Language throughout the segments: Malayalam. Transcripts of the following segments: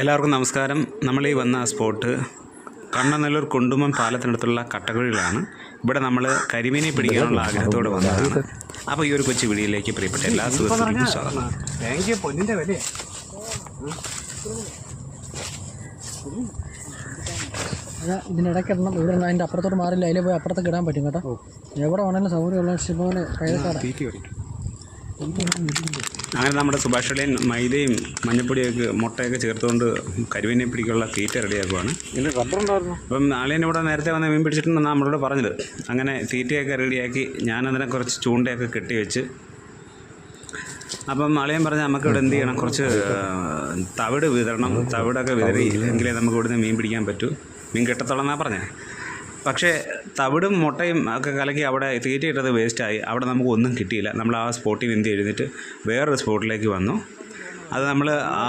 എല്ലാവർക്കും നമസ്കാരം. നമ്മൾ ഈ വന്ന സ്പോട്ട് കണ്ണനല്ലൂർ കുണ്ടുമൺ പാലത്തിനടുത്തുള്ള കട്ടകുഴികളാണ്. ഇവിടെ നമ്മൾ കരിമീനെ പിടിക്കാനുള്ള ആഗ്രഹത്തോടെ വന്നതാണ്. അപ്പോൾ ഈ ഒരു കൊച്ചു വീഡിയോയിലേക്ക് പ്രിയപ്പെട്ട എല്ലാ സുഹൃത്തുക്കൾക്കും സ്വാഗതം. ഇതിനിടയ്ക്ക് ഇടണം. ഇവിടെ അതിൻ്റെ അപ്പുറത്തോട്ട് മാറില്ല, അതിൽ പോയി അപ്പുറത്തേക്ക് ഇടാൻ പറ്റും കേട്ടോ. എവിടെ വേണമെങ്കിലും സൗകര്യമുള്ള ഷിപ്പോനെ കയറിക്കാറാണ്. അങ്ങനെ നമ്മുടെ സുഭാഷളയും മൈദയും മഞ്ഞപ്പൊടിയൊക്കെ മുട്ടയൊക്കെ ചേർത്തുകൊണ്ട് കരിമീനെ പിടിക്കാനുള്ള തീറ്റ റെഡിയാക്കുവാണ്. അപ്പം ആളിയൻ ഇവിടെ നേരത്തെ വന്ന് മീൻ പിടിച്ചിട്ടുണ്ടെന്നാണ് നമ്മളോട് പറഞ്ഞത്. അങ്ങനെ തീറ്റയൊക്കെ റെഡിയാക്കി ഞാനതിനെ കുറച്ച് ചൂണ്ടയൊക്കെ കെട്ടി വെച്ച്, അപ്പം ആളിയൻ പറഞ്ഞാൽ നമുക്ക് ഇവിടെ എന്ത് ചെയ്യണം, കുറച്ച് തവിട് വിതരണം, തവിടൊക്കെ വിതറി എങ്കിലേ നമുക്ക് ഇവിടുന്ന് മീൻ പിടിക്കാൻ പറ്റൂ, മീൻ കിട്ടത്തോളം എന്നാണ് പറഞ്ഞത്. പക്ഷേ തവിടും മുട്ടയും ഒക്കെ കലക്കി അവിടെ തീറ്റയിട്ടത് വേസ്റ്റായി. അവിടെ നമുക്ക് ഒന്നും കിട്ടിയില്ല. നമ്മൾ ആ സ്പോട്ടിൽ നിന്ന് എഴുന്നേറ്റ് വേറൊരു സ്പോട്ടിലേക്ക് വന്നു. അത് നമ്മൾ ആ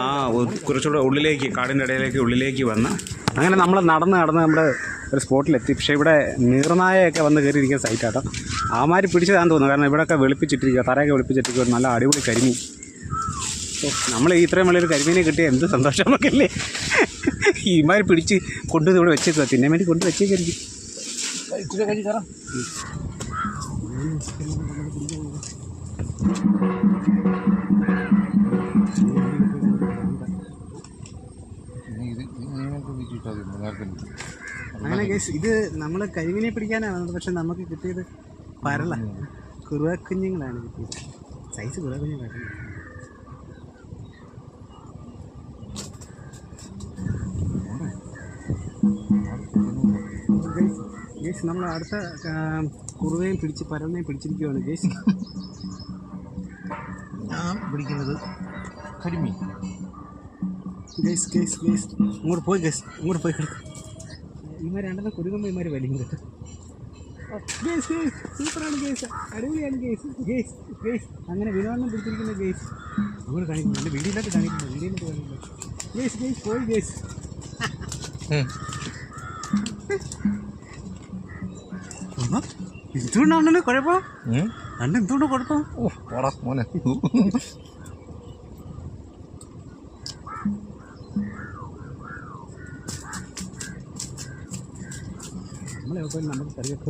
കുറച്ചുകൂടെ ഉള്ളിലേക്ക്, കാടിൻ്റെ ഇടയിലേക്ക് ഉള്ളിലേക്ക് വന്ന് അങ്ങനെ നമ്മൾ നടന്ന് നമ്മുടെ ഒരു സ്പോട്ടിലെത്തി. പക്ഷേ ഇവിടെ നീർനായയൊക്കെ വന്ന് കയറിയിരിക്കുന്ന സൈറ്റാട്ടോ. ആമാര് പിടിച്ചതാണെന്ന് തോന്നുന്നു. കാരണം ഇവിടെയൊക്കെ വെളുപ്പിച്ചിട്ടിരിക്കുക, തറയൊക്കെ വെളുപ്പിച്ചിട്ടിരിക്കുക, നല്ല അടിപൊളി കരിമീൻ. നമ്മൾ ഇത്രയും വലിയൊരു കരിമീനെ കിട്ടിയ എന്ത് സന്തോഷം നമുക്കല്ലേ. ഈമാര് പിടിച്ച് കൊണ്ട് ഇവിടെ വെച്ചേക്കുക, തിന്നാൻ വേണ്ടി കൊണ്ട് വെച്ചേക്കായിരിക്കും. അങ്ങനെ കേസ് ഇത് നമ്മൾ കരിമീനെ പിടിക്കാനാണ് വന്നത്. പക്ഷെ നമുക്ക് കിട്ടിയത് പരള കുറുവക്കുഞ്ഞുങ്ങളാണ് കിട്ടിയത്. സൈസ് കുറുവക്കുഞ്ഞുങ്ങളാണ്. ഗേസ് നമ്മൾ അടുത്ത കുറുവയും പിടിച്ച് പരലിനെയും പിടിച്ചിരിക്കുകയാണ് ഗേസ്. ഞാൻ പിടിക്കുന്നത് കരിമീൻ. ഗേസ് ഗേസ് ഗേസ് ഇങ്ങോട്ട് പോയി കിടക്കും. ഇമാർ രണ്ടെണ്ണം കുരുങ്ങുമ്പോൾ ഇമാർ വലിക്കുന്നത്. ഗേസ് ഗേസ് സൂപ്പറാണ് ഗേസ്, അടിപൊളിയാണ് ഗേസ്. ഗേസ് ഗേസ് അങ്ങനെ വിനോദം പിടിച്ചിരിക്കുന്ന ഗേസ് അങ്ങോട്ട് കാണിക്കുന്നു. എൻ്റെ വീഡിയോയിലോട്ട് കാണിക്കുന്നു. ഗേസ് ഗേസ് പോയി ഗേസ്. എന്തുകൊണ്ടാണല്ലോ കുഴപ്പം? എന്തുകൊണ്ടോ കുഴപ്പം? മോനെ നമുക്ക് കറിയൊക്കെ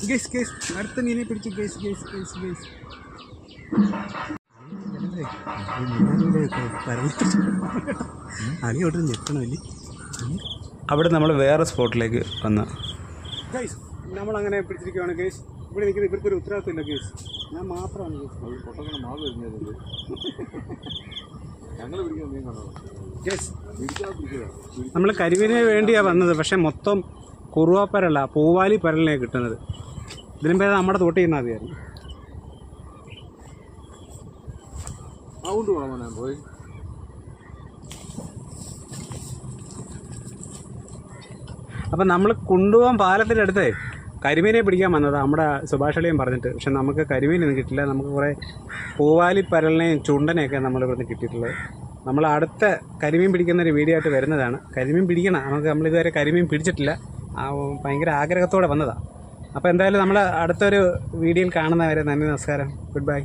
ഗേസ് ഗേസ് അടുത്ത മീനെ പിടിച്ച് ഗേസ് ഗേസ് ഗേസ് ഗേസ്. അടിയോട്ട് ഞെക്കണമല്ലേ. അവിടെ നമ്മൾ വേറെ സ്പോട്ടിലേക്ക് വന്ന് ഗേസ് നമ്മളങ്ങനെ പിടിച്ചിരിക്കുകയാണ് ഗേസ്. ഇവിടെ നിൽക്കുന്നത് ഇവർക്കൊരു ഉത്തരവാദിത്തമില്ല ഗേസ്, ഞാൻ മാത്രമാണ് ഗേസ്. നമ്മൾ കരിമീനിന് വേണ്ടിയാണ് വന്നത്. പക്ഷേ മൊത്തം കുറുവാപ്പരല്ല, പൂവാലി പരലിനെയാണ് കിട്ടുന്നത്. ഇതിനും പേര് നമ്മുടെ തോട്ടി ചെയ്യുന്ന മതിയായിരുന്നു. അതുകൊണ്ട് പോകണം ഞാൻ പോയി. അപ്പം നമ്മൾ കുണ്ടുപോകാൻ പാലത്തിൻ്റെ അടുത്ത് കരിമീനെ പിടിക്കാൻ വന്നത് നമ്മുടെ സുഭാഷളിയും പറഞ്ഞിട്ട്. പക്ഷെ നമുക്ക് കരിമീനൊന്നും കിട്ടില്ല. നമുക്ക് കുറേ പൂവാലി പരലിനെയും ചുണ്ടനെയൊക്കെ നമ്മൾ ഇവിടുന്ന് കിട്ടിയിട്ടുള്ളത്. നമ്മൾ അടുത്ത കരിമീൻ പിടിക്കുന്നൊരു വീഡിയോ ആയിട്ട് വരുന്നതാണ്. കരിമീൻ പിടിക്കണം, നമ്മളിതുവരെ കരിമീൻ പിടിച്ചിട്ടില്ല. ഭയങ്കര ആഗ്രഹത്തോടെ വന്നതാണ്. അപ്പോൾ എന്തായാലും നമ്മൾ അടുത്തൊരു വീഡിയോയിൽ കാണുന്നവരെ നന്ദി, നമസ്കാരം, ഗുഡ് ബൈ.